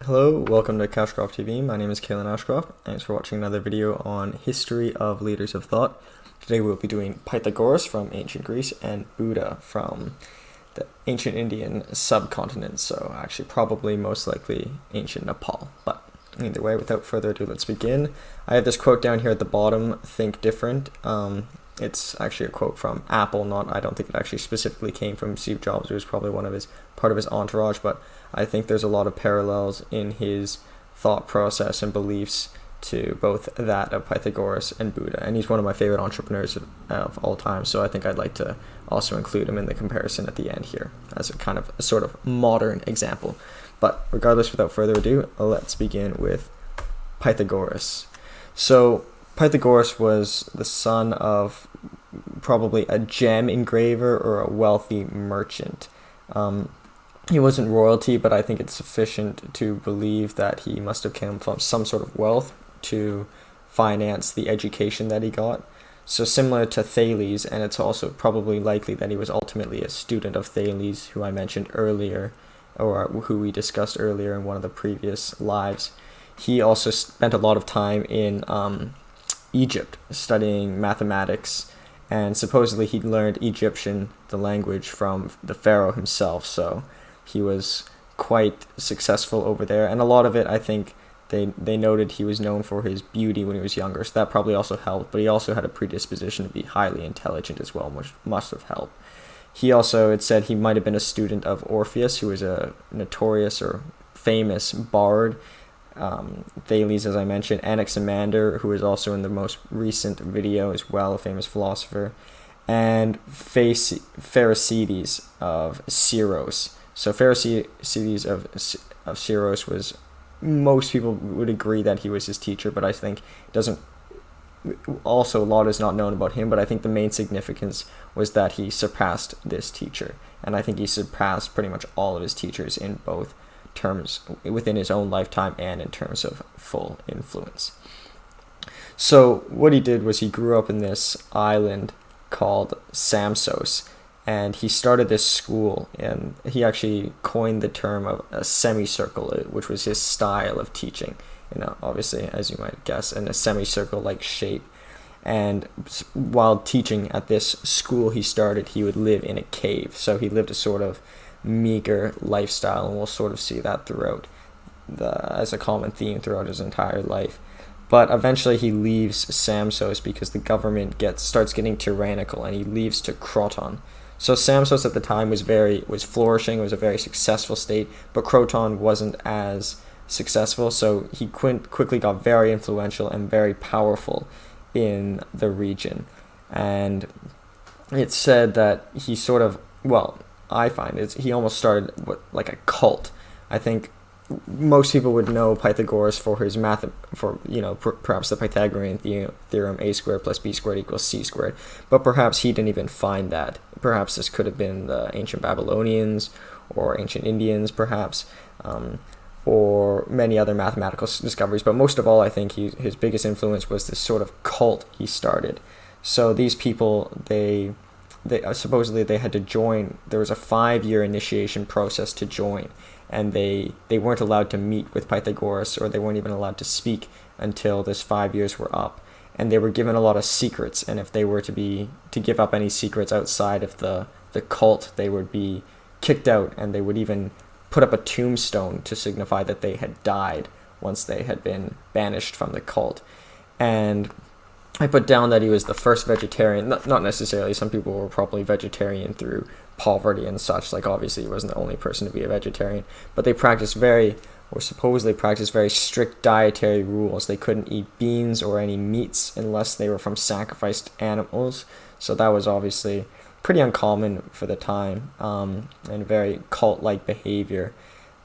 Hello, welcome to Ashcroft TV. My name is Kalen Ashcroft. Thanks for watching another video on history of leaders of thought. Today we'll be doing Pythagoras from ancient Greece and Buddha from the ancient Indian subcontinent, so actually probably most likely ancient Nepal. But either way, without further ado, let's begin. I have this quote down here at the bottom, think different. It's actually a quote from Apple, I don't think it actually specifically came from Steve Jobs. It was probably part of his entourage, but I think there's a lot of parallels in his thought process and beliefs to both that of Pythagoras and Buddha. And he's one of my favorite entrepreneurs of all time, so I think I'd like to also include him in the comparison at the end here as a sort of modern example. But regardless, without further ado, let's begin with Pythagoras. So Pythagoras was the son of probably a gem engraver or a wealthy merchant. He wasn't royalty, but I think it's sufficient to believe that he must have come from some sort of wealth to finance the education that he got. So similar to Thales, and it's also probably likely that he was ultimately a student of Thales, who I mentioned earlier, or who we discussed earlier in one of the previous lives. He also spent a lot of time in Egypt studying mathematics, and supposedly he learned Egyptian, the language, from the pharaoh himself, so he was quite successful over there. And a lot of it, I think, they noted he was known for his beauty when he was younger, so that probably also helped, but he also had a predisposition to be highly intelligent as well, which must have helped. He also, it said he might have been a student of Orpheus, who was a notorious or famous bard. Thales, as I mentioned, Anaximander, who is also in the most recent video as well, a famous philosopher, and Pherecydes of Syros. So Pherecydes of Syros was, most people would agree that he was his teacher, but I think also a lot is not known about him, but I think the main significance was that he surpassed this teacher, and I think he surpassed pretty much all of his teachers in both terms within his own lifetime and in terms of full influence. So what he did was he grew up in this island called Samsos, and he started this school, and he actually coined the term of a semicircle, which was his style of teaching, obviously, as you might guess, in a semicircle-like shape. And while teaching at this school he started, he would live in a cave, so he lived a sort of meager lifestyle, and we'll sort of see that throughout as a common theme throughout his entire life. But eventually he leaves Samsos because the government starts getting tyrannical, and he leaves to Croton. So Samsos at the time was flourishing, it was a very successful state, but Croton wasn't as successful, so he quickly got very influential and very powerful in the region. And it's said that he sort of, I find he almost started like a cult. I think most people would know Pythagoras for his perhaps the Pythagorean theorem, a squared plus b squared equals c squared, but perhaps he didn't even find that. Perhaps this could have been the ancient Babylonians or ancient Indians, perhaps, or many other mathematical discoveries. But most of all, I think his biggest influence was this sort of cult he started. So these people, they supposedly they had to join. There was a 5-year initiation process to join, and they weren't allowed to meet with Pythagoras, or they weren't even allowed to speak until this 5 years were up. And they were given a lot of secrets, and if they were to give up any secrets outside of the cult, they would be kicked out, and they would even put up a tombstone to signify that they had died once they had been banished from the cult. And I put down that he was the first vegetarian. Not necessarily. Some people were probably vegetarian through poverty and such. Like, obviously, he wasn't the only person to be a vegetarian. But they supposedly practiced very strict dietary rules. They couldn't eat beans or any meats unless they were from sacrificed animals. So that was obviously pretty uncommon for the time, and very cult-like behavior.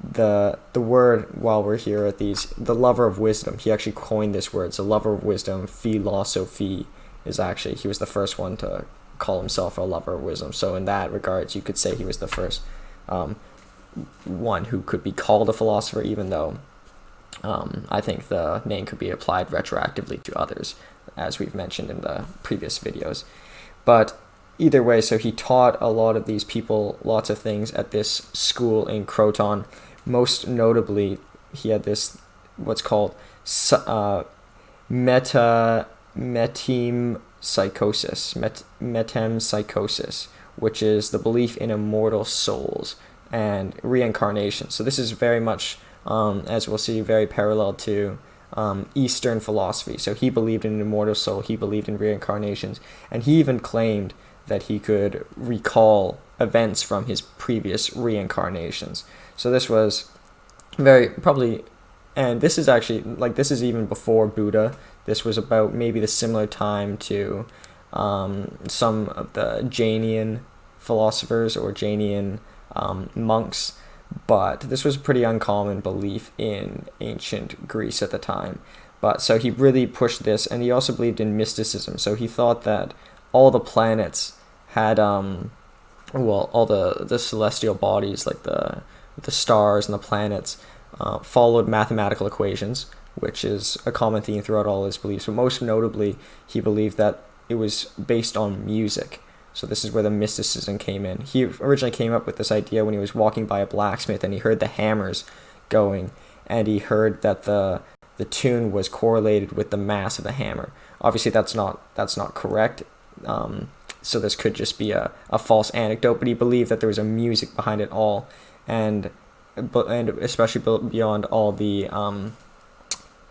The word, while we're here at the lover of wisdom, he actually coined this word. So lover of wisdom, philosophy, he was the first one to call himself a lover of wisdom. So in that regards, you could say he was the first one who could be called a philosopher, even though I think the name could be applied retroactively to others, as we've mentioned in the previous videos. But either way, so he taught a lot of these people lots of things at this school in Croton. Most notably, he had this what's called meta metempsychosis, which is the belief in immortal souls and reincarnation. So this is very much, as we'll see, very parallel to Eastern philosophy. So he believed in an immortal soul, he believed in reincarnations, and he even claimed that he could recall events from his previous reincarnations. So this was very probably, and this is actually, like, this is even before Buddha. This was about maybe the similar time to some of the Jainian philosophers or Jainian monks, but this was a pretty uncommon belief in ancient Greece at the time. But so he really pushed this, and he also believed in mysticism. So he thought that all the planets had all the celestial bodies, like the stars and the planets, followed mathematical equations, which is a common theme throughout all his beliefs. But most notably, he believed that it was based on music. So this is where the mysticism came in. He originally came up with this idea when he was walking by a blacksmith and he heard the hammers going, and he heard that the tune was correlated with the mass of the hammer. Obviously, that's not correct. So this could just be a false anecdote, but he believed that there was a music behind it all, and especially beyond all the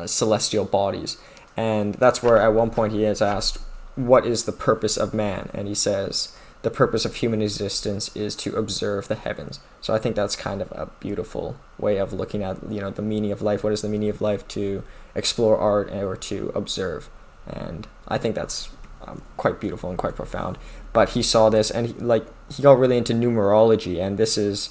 celestial bodies. And that's where at one point he is asked, what is the purpose of man? And he says, the purpose of human existence is to observe the heavens. So I think that's kind of a beautiful way of looking at, the meaning of life. What is the meaning of life? To explore art or to observe. And I think that's quite beautiful and quite profound. But he saw this, and he got really into numerology, and this is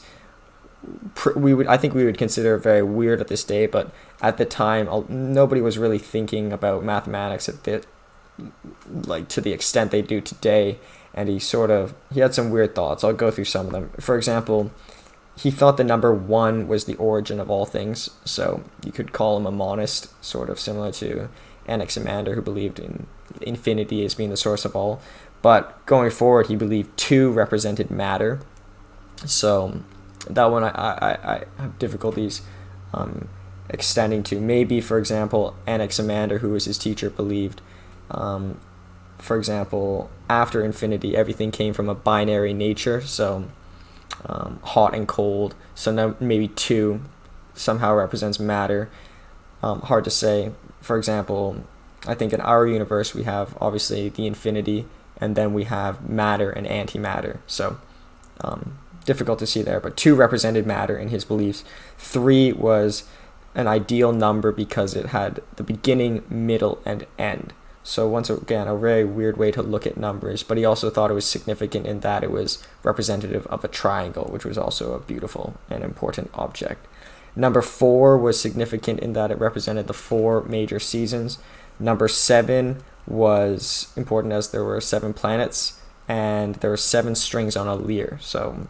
I think we would consider it very weird at this day, but at the time nobody was really thinking about mathematics to the extent they do today. And he had some weird thoughts. I'll go through some of them. For example, he thought the number 1 was the origin of all things, so you could call him a monist, sort of similar to Anaximander, who believed in infinity as being the source of all. But going forward, he believed 2 represented matter. So that one I have difficulties extending to. Maybe, for example, Anaximander, who was his teacher, believed, for example, after infinity, everything came from a binary nature, so hot and cold. So now maybe 2 somehow represents matter. Hard to say. For example, I think in our universe we have obviously the infinity, and then we have matter and antimatter. So difficult to see there, but 2 represented matter in his beliefs. 3 was an ideal number because it had the beginning, middle, and end. So once again, a very weird way to look at numbers, but he also thought it was significant in that it was representative of a triangle, which was also a beautiful and important object. Number 4 was significant in that it represented the 4 major seasons. Number 7 was important as there were 7 planets, and there were 7 strings on a lyre, so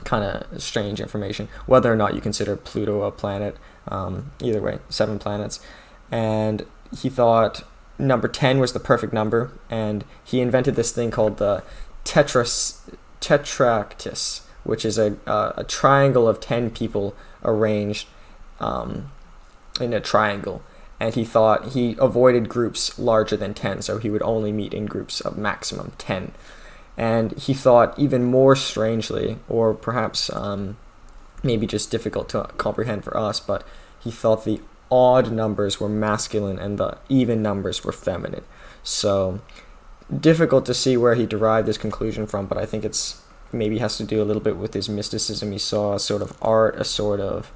kind of strange information, whether or not you consider Pluto a planet. Either way, 7 planets. And he thought number 10 was the perfect number, and he invented this thing called the tetractys, which is a triangle of 10 people arranged in a triangle. And he thought he avoided groups larger than 10, so he would only meet in groups of maximum 10. And he thought, even more strangely, or perhaps maybe just difficult to comprehend for us, but he thought the odd numbers were masculine and the even numbers were feminine. So difficult to see where he derived this conclusion from, but I think it's maybe has to do a little bit with his mysticism. He saw a sort of art, a sort of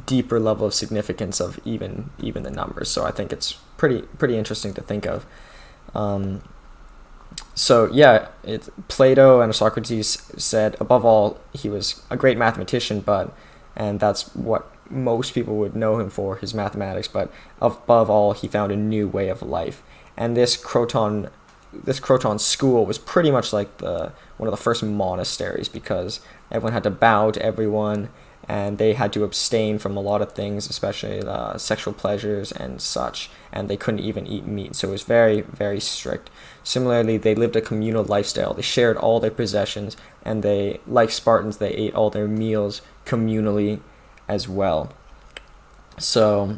deeper level of significance of even the numbers. So I think it's pretty interesting to think of. So yeah, Plato and Socrates said, above all, he was a great mathematician, and that's what most people would know him for, his mathematics, but above all, he found a new way of life. And this Croton school was pretty much like one of the first monasteries, because everyone had to bow to everyone, and they had to abstain from a lot of things, especially sexual pleasures and such, and they couldn't even eat meat, so it was very, very strict. Similarly, they lived a communal lifestyle. They shared all their possessions, and they, like Spartans, they ate all their meals communally as well. So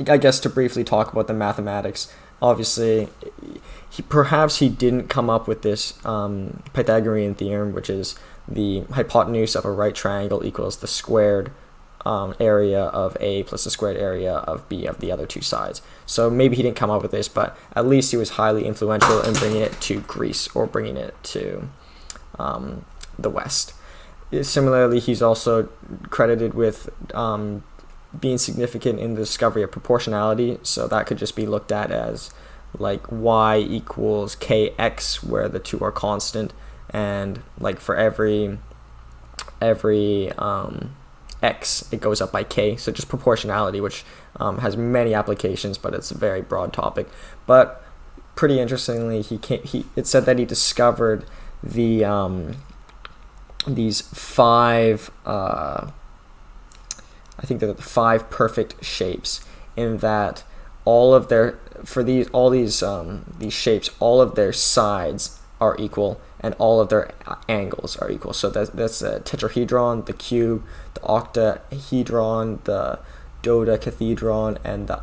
I guess to briefly talk about the mathematics, obviously, perhaps he didn't come up with this Pythagorean theorem, which is the hypotenuse of a right triangle equals the squared area of A plus the squared area of B of the other two sides. So maybe he didn't come up with this, but at least he was highly influential in bringing it to Greece, or bringing it to the West. Similarly, he's also credited with being significant in the discovery of proportionality, so that could just be looked at as like y equals kx, where the two are constant, and like for every x, it goes up by k. So just proportionality, which has many applications, but it's a very broad topic. But pretty interestingly, it said that he discovered these five I think they're the five perfect shapes, in that all these shapes, all of their sides are equal, and all of their angles are equal. So that's a tetrahedron, the cube, the octahedron, the dodecahedron, and the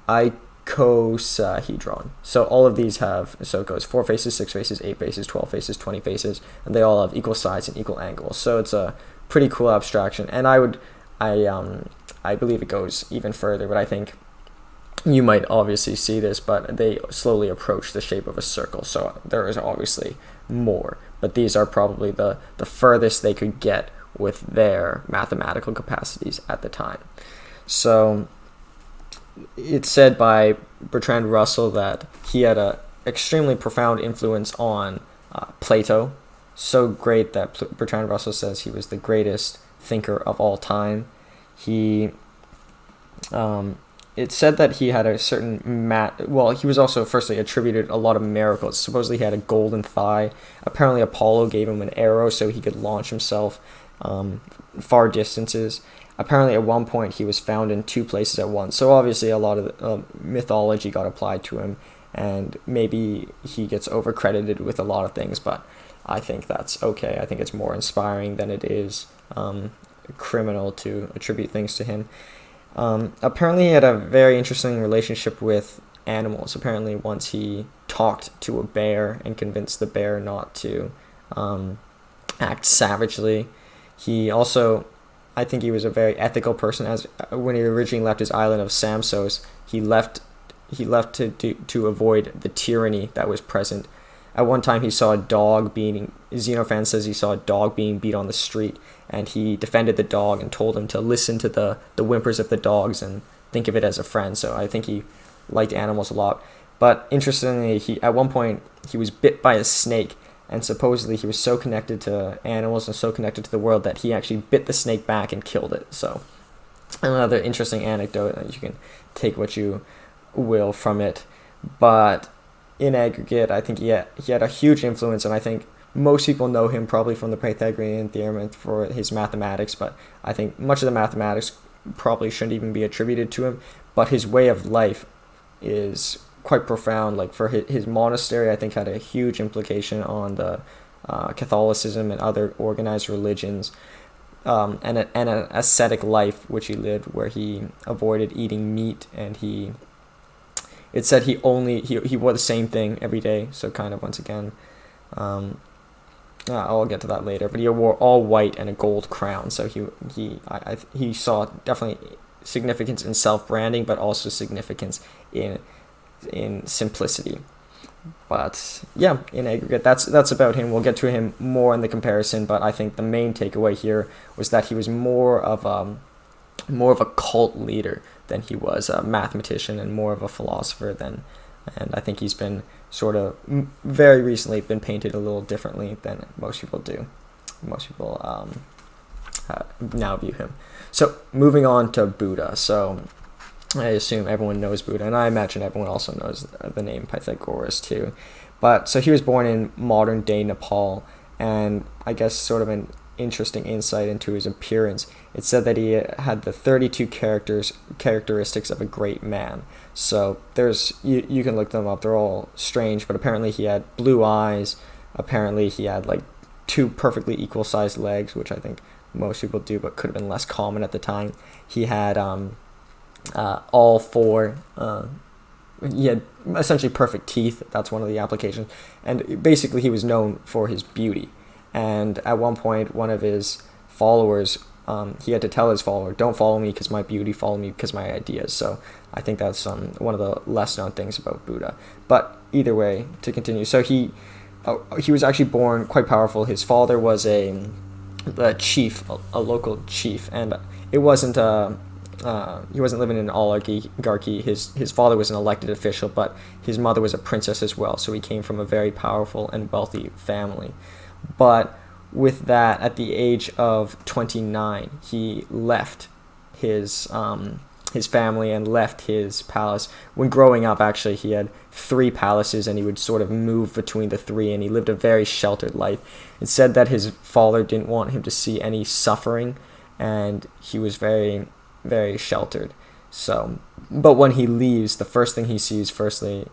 icosahedron. So all of these have, so it goes 4 faces, 6 faces, 8 faces, 12 faces, 20 faces, and they all have equal sides and equal angles. So it's a pretty cool abstraction, and I believe it goes even further, but I think you might obviously see this, but they slowly approach the shape of a circle, so there is obviously more, but these are probably the furthest they could get with their mathematical capacities at the time. So it's said by Bertrand Russell that he had a extremely profound influence on Plato, so great that Bertrand Russell says he was the greatest thinker of all time. It's said that he had a certain he was also firstly attributed a lot of miracles. Supposedly he had a golden thigh. Apparently Apollo gave him an arrow so he could launch himself far distances. Apparently at one point he was found in 2 places at once. So obviously a lot of mythology got applied to him, and maybe he gets overcredited with a lot of things, but I think that's okay. I think it's more inspiring than it is criminal to attribute things to him. Apparently he had a very interesting relationship with animals. Apparently once he talked to a bear and convinced the bear not to act savagely. He also, I think he was a very ethical person, as when he originally left his island of Samsos, he left to avoid the tyranny that was present. At one time he saw a dog Xenophon says he saw a dog being beat on the street, and he defended the dog and told him to listen to the whimpers of the dogs and think of it as a friend. So I think he liked animals a lot. But interestingly, at one point he was bit by a snake, and supposedly he was so connected to animals and so connected to the world that he actually bit the snake back and killed it. So another interesting anecdote, and you can take what you will from it. But in aggregate, I think he had a huge influence, and I think most people know him probably from the Pythagorean theorem and for his mathematics, but I think much of the mathematics probably shouldn't even be attributed to him, but his way of life is quite profound. Like for his monastery, I think had a huge implication on the Catholicism and other organized religions, and an ascetic life which he lived, where he avoided eating meat, and it said he wore the same thing every day. So kind of once again, I'll get to that later. But he wore all white and a gold crown. So he saw definitely significance in self-branding, but also significance in simplicity. But yeah, in aggregate, that's about him. We'll get to him more in the comparison. But I think the main takeaway here was that he was more of a cult leader than he was a mathematician, and more of a philosopher and I think he's been sort of very recently been painted a little differently than most people do. Most people now view him. So moving on to Buddha. So I assume everyone knows Buddha, and I imagine everyone also knows the name Pythagoras too. But so he was born in modern day Nepal, and I guess sort of interesting insight into his appearance. It said that he had the 32 characteristics of a great man. So you can look them up. They're all strange, but apparently he had blue eyes. Apparently he had like 2 perfectly equal sized legs, which I think most people do, but could have been less common at the time. He had all 4. He had essentially perfect teeth. That's one of the applications. And basically he was known for his beauty. And at one point, one of his followers, he had to tell his follower, don't follow me because my beauty, follow me because my ideas. So I think that's one of the less known things about Buddha. But either way, to continue, so he was actually born quite powerful. His father was a chief, a local chief, and it wasn't he wasn't living in an oligarchy. His father was an elected official, but his mother was a princess as well. So he came from a very powerful and wealthy family. But with that, at the age of 29, he left his family and left his palace. When growing up, actually, he had 3 palaces, and he would sort of move between the 3, and he lived a very sheltered life. It said that his father didn't want him to see any suffering, and he was very, very sheltered. So, but when he leaves, the first thing he sees,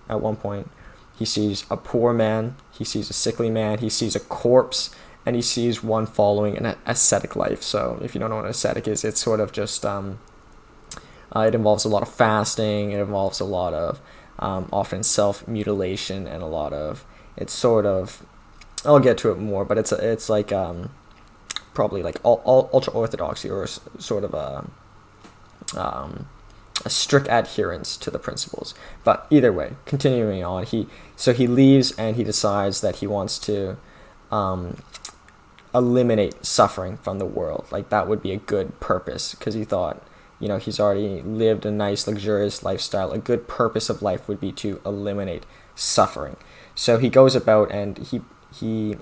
at one point, he sees a poor man, he sees a sickly man, he sees a corpse, and he sees one following an ascetic life. So if you don't know what an ascetic is, it's sort of just, it involves a lot of fasting, it involves a lot of often self-mutilation, and a lot of, it's sort of, I'll get to it more, but it's like probably like ultra-orthodoxy, or sort of a strict adherence to the principles. But either way, continuing on, he leaves, and he decides that he wants to eliminate suffering from the world. Like, that would be a good purpose, because he thought, he's already lived a nice, luxurious lifestyle. A good purpose of life would be to eliminate suffering. So he goes about, and he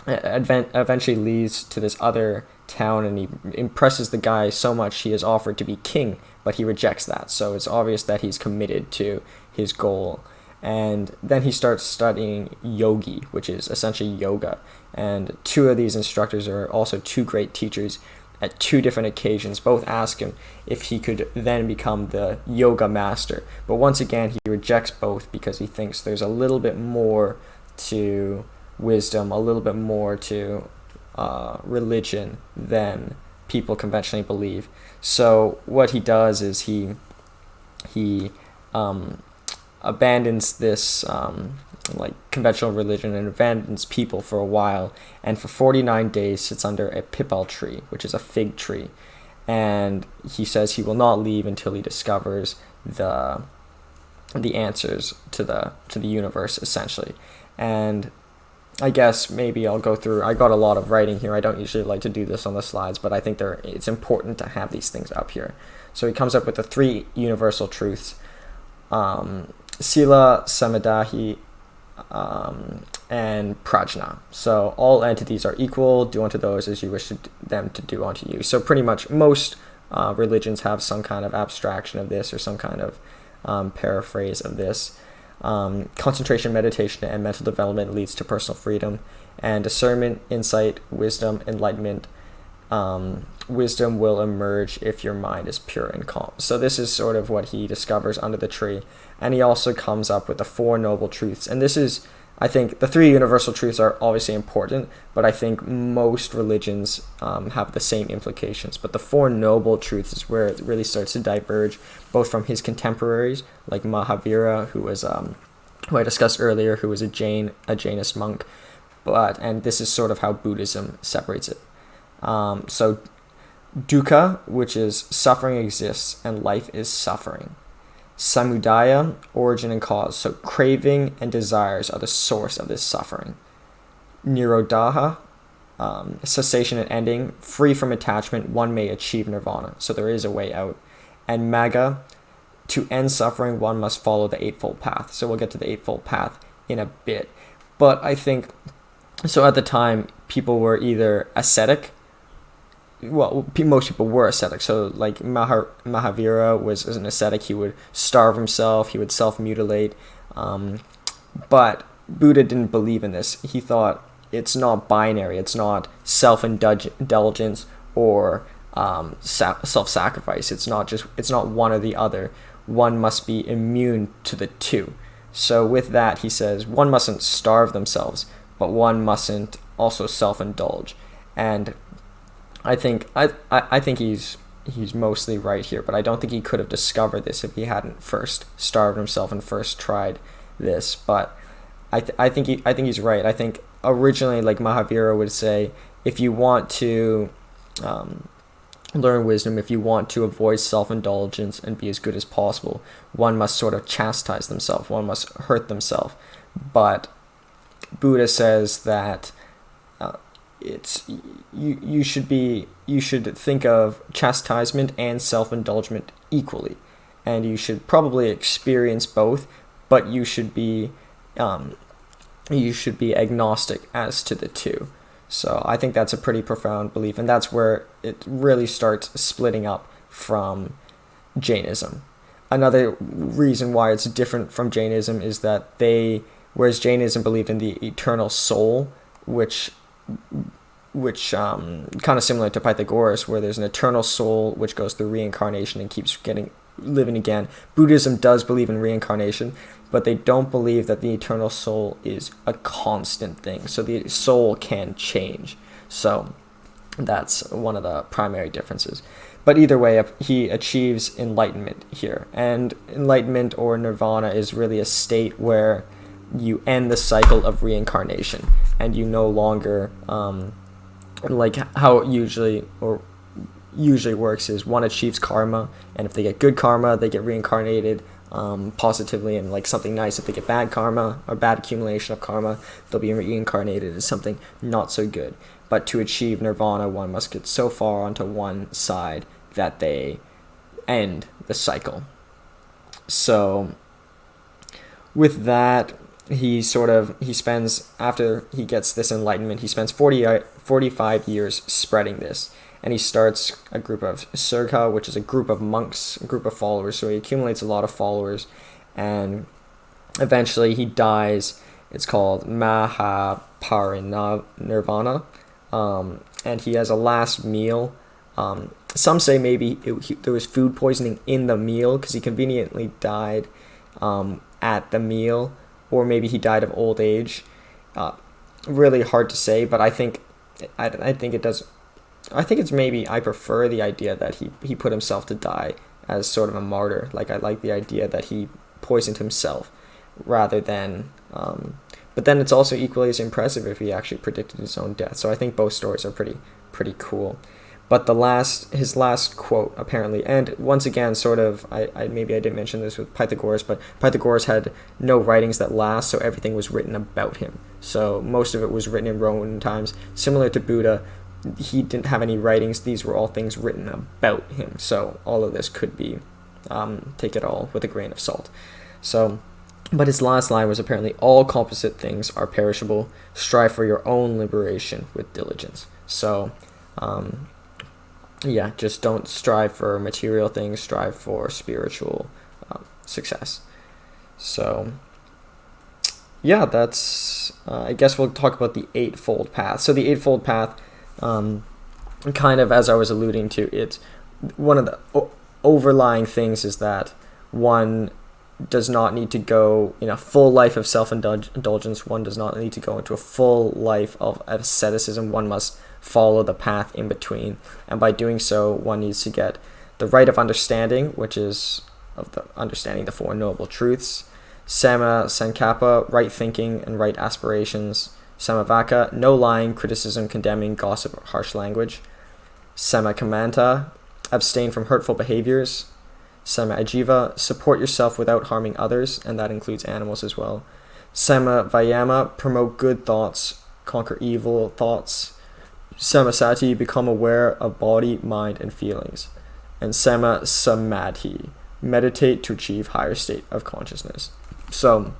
eventually leads to this other town, and he impresses the guy so much he is offered to be king, but he rejects that. So it's obvious that he's committed to his goal. And then he starts studying yogi, which is essentially yoga. And 2 of these instructors are also 2 great teachers. At 2 different occasions, both ask him if he could then become the yoga master. But once again, he rejects both, because he thinks there's a little bit more to wisdom, a little bit more to religion than people conventionally believe. So what he does is he abandons this like conventional religion, and abandons people for a while, and for 49 days sits under a pipal tree, which is a fig tree, and he says he will not leave until he discovers the answers to the universe, essentially. And I guess maybe I'll go through, I got a lot of writing here. I don't usually like to do this on the slides, but I think it's important to have these things up here. So he comes up with the 3 universal truths: Sila, Samadhi, and Prajna. So all entities are equal. Do unto those as you wish them to do unto you. So pretty much most religions have some kind of abstraction of this, or some kind of paraphrase of this. Concentration, meditation, and mental development leads to personal freedom, and discernment, insight, wisdom, enlightenment. Wisdom will emerge if your mind is pure and calm. So this is sort of what he discovers under the tree. And he also comes up with the 4 noble truths. And this is, I think, the 3 universal truths are obviously important, but I think most religions have the same implications. But the 4 noble truths is where it really starts to diverge, both from his contemporaries, like Mahavira, who I discussed earlier, who was a Jainist monk, and this is sort of how Buddhism separates it. So dukkha, which is suffering exists and life is suffering. Samudaya, origin and cause. So craving and desires are the source of this suffering. Nirodha, cessation and ending. Free from attachment, one may achieve nirvana. So there is a way out. And magga, to end suffering, one must follow the Eightfold Path. So we'll get to the Eightfold Path in a bit. But I think, so at the time, people were either ascetic. Well, most people were ascetic. So like Mahavira was an ascetic. He would starve himself. He would self-mutilate. But Buddha didn't believe in this. He thought it's not binary. It's not self-indulgence or self-sacrifice. It's not one or the other. One must be immune to the two. So with that, he says one mustn't starve themselves, but one mustn't also self-indulge. And I think he's mostly right here, but I don't think he could have discovered this if he hadn't first starved himself and first tried this. But I think he's right. I think originally, like Mahavira would say, if you want to learn wisdom, if you want to avoid self-indulgence and be as good as possible, one must sort of chastise themselves, one must hurt themselves. But Buddha says that you should think of chastisement and self-indulgence equally, and you should probably experience both, but you should be agnostic as to the two. So I think that's a pretty profound belief, and that's where it really starts splitting up from Jainism. Another reason why it's different from Jainism is that whereas Jainism believed in the eternal soul, which kind of similar to Pythagoras, where there's an eternal soul which goes through reincarnation and keeps living again. Buddhism does believe in reincarnation, but they don't believe that the eternal soul is a constant thing. So the soul can change. So that's one of the primary differences. But either way, he achieves enlightenment here. And enlightenment or nirvana is really a state where you end the cycle of reincarnation, and you no longer, like how it usually works is one achieves karma, and if they get good karma, they get reincarnated positively and like something nice. If they get bad karma or bad accumulation of karma, they'll be reincarnated as something not so good. But to achieve nirvana, one must get so far onto one side that they end the cycle. So with that, he spends, after he gets this enlightenment, he spends 45 years spreading this. And he starts a group of Sangha, which is a group of monks, a group of followers. So he accumulates a lot of followers, and eventually he dies. It's called Mahaparinirvana, and he has a last meal. Some say maybe there was food poisoning in the meal because he conveniently died at the meal, or maybe he died of old age. Really hard to say, but I think it does. I think it's maybe I prefer the idea that he put himself to die as sort of a martyr. Like I like the idea that he poisoned himself rather than. But then it's also equally as impressive if he actually predicted his own death. So I think both stories are pretty cool. But his last quote apparently, and once again, sort of, maybe I didn't mention this with Pythagoras, but Pythagoras had no writings that last, so everything was written about him. So most of it was written in Roman times, similar to Buddha. He didn't have any writings. These were all things written about him. So all of this could be, take it all with a grain of salt. So, but his last line was apparently, all composite things are perishable. Strive for your own liberation with diligence. So, yeah, just don't strive for material things. Strive for spiritual success. So, yeah, that's, I guess we'll talk about the Eightfold Path. So the Eightfold Path, kind of as I was alluding to, it's one of the overlying things is that one does not need to go in a full life of self-indulgence. One does not need to go into a full life of asceticism. One must follow the path in between, and by doing so, one needs to get the right of understanding, which is of the understanding the Four Noble Truths. Sama Sankappa, right thinking and right aspirations. Samavaka, no lying, criticism, condemning, gossip, or harsh language. Samakamanta, abstain from hurtful behaviors. Samajiva, support yourself without harming others, and that includes animals as well. Samavayama, promote good thoughts, conquer evil thoughts. Samasati, become aware of body, mind, and feelings. And Samasamadhi, meditate to achieve higher state of consciousness. So,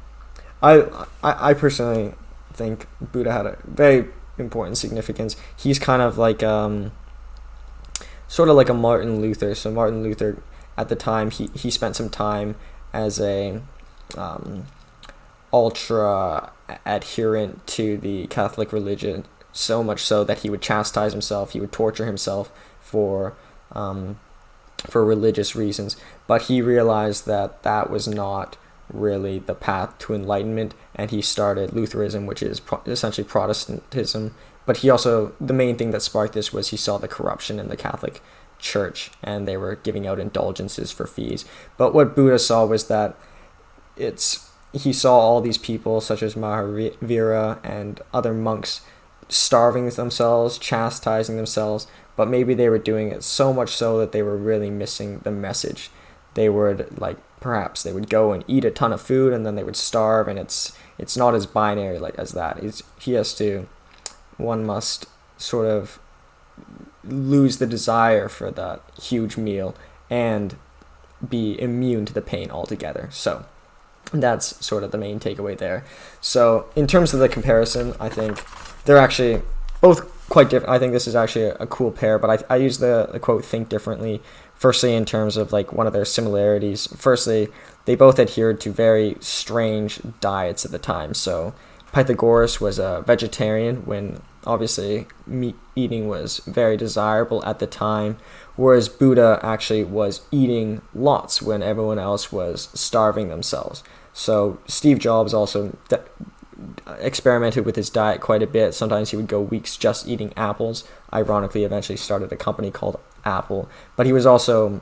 I personally think Buddha had a very important significance. He's kind of like sort of like a Martin Luther. So Martin Luther at the time he spent some time as a ultra adherent to the Catholic religion, so much so that he would chastise himself, he would torture himself for religious reasons. But he realized that that was not really the path to enlightenment, and he started Lutheranism, which is essentially Protestantism. But he also, the main thing that sparked this was he saw the corruption in the Catholic Church, and they were giving out indulgences for fees. But what Buddha saw was that he saw all these people, such as Mahavira and other monks, starving themselves, chastising themselves, but maybe they were doing it so much so that they were really missing the message. They would, perhaps they would go and eat a ton of food and then they would starve, and it's not as binary as that. One must sort of lose the desire for that huge meal and be immune to the pain altogether. So that's sort of the main takeaway there. So in terms of the comparison, I think they're actually both quite different. I think this is actually a cool pair, but I use the quote "think differently." Firstly, in terms of one of their similarities. Firstly, they both adhered to very strange diets at the time. So Pythagoras was a vegetarian when obviously meat eating was very desirable at the time, whereas Buddha actually was eating lots when everyone else was starving themselves. So Steve Jobs also experimented with his diet quite a bit. Sometimes he would go weeks just eating apples. Ironically, eventually started a company called Apple. But he also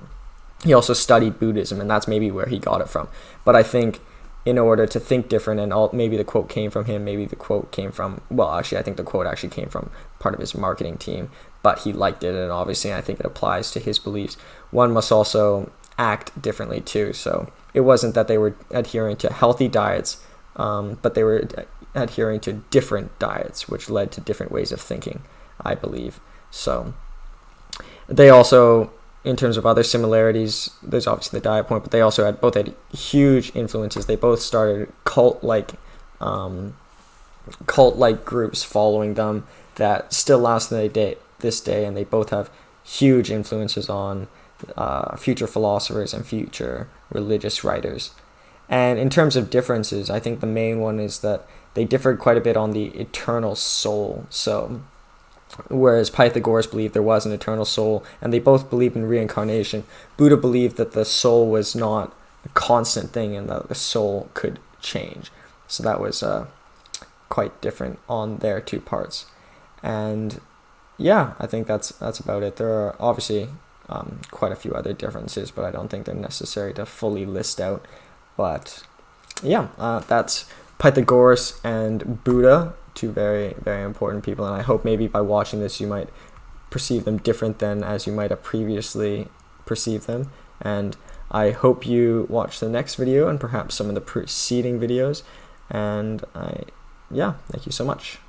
studied Buddhism, and that's maybe where he got it from. But I think in order to think different, and maybe the quote came from him, maybe the quote came from, I think the quote actually came from part of his marketing team, but he liked it, and obviously I think it applies to his beliefs. One must also act differently too. So it wasn't that they were adhering to healthy diets, but they were adhering to different diets, which led to different ways of thinking, I believe. So they also, in terms of other similarities, there's obviously the diet point, but they also both had huge influences. They both started cult-like groups following them that still last this day, and they both have huge influences on future philosophers and future religious writers. And in terms of differences, I think the main one is that they differed quite a bit on the eternal soul. So whereas Pythagoras believed there was an eternal soul, and they both believed in reincarnation, Buddha believed that the soul was not a constant thing and that the soul could change. So that was quite different on their two parts. And yeah, I think that's about it. There are obviously quite a few other differences, but I don't think they're necessary to fully list out. But yeah, that's Pythagoras and Buddha, two very, very important people, and I hope maybe by watching this you might perceive them different than as you might have previously perceived them. And I hope you watch the next video and perhaps some of the preceding videos. And thank you so much.